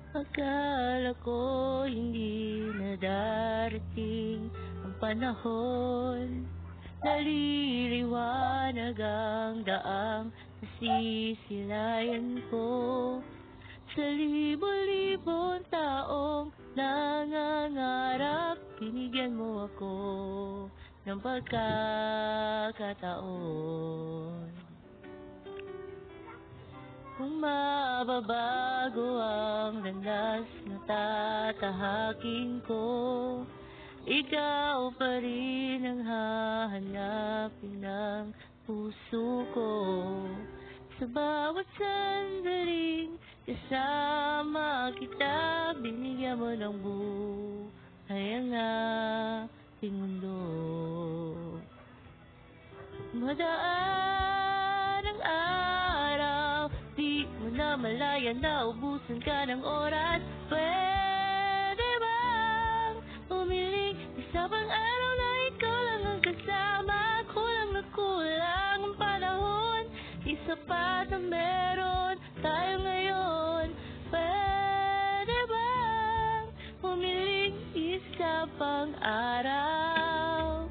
Akala ko hindi na darating ang panahon, naliliwanag ang daang nasisilayan ko. Sa libo-libong taong nangangarap, binigyan mo ako ng pagkakataon. Kung mababago ang landas na tatahakin ko, ikaw pa rin ang hahanapin ng puso ko. Sa bawat sandaling kasama kita, binigyan mo ng buhay ang aking mundo. Madaan ang araw, di mo na malaya na ubusan ka ng oras. Pwede bang umiling isa pang araw na ikaw lang ang kasama? Kulang na kulang ang panahon, di sapat na meron tayo ngayon. Pwede bang umiling isa pang araw?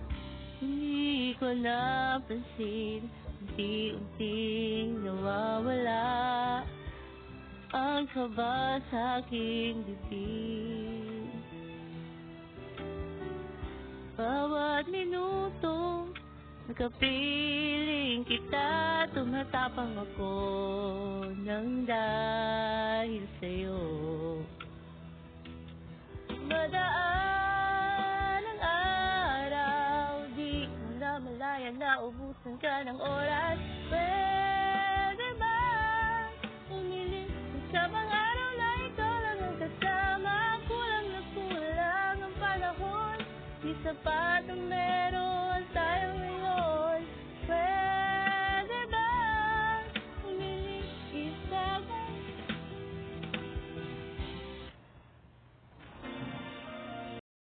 Hindi ko napansin, unti-unting nawawala ang kaba sa aking dibdib. Bawat minuto nakapiling kita, tumatapang ako ng dahil sa'yo. Madaan ang araw, di mo na malaya na ubusan ka ng oras. Pwede ba umiling sa mga araw na ikaw lang ang kasama? Kulang na kulang ang panahon, di sapat ang meron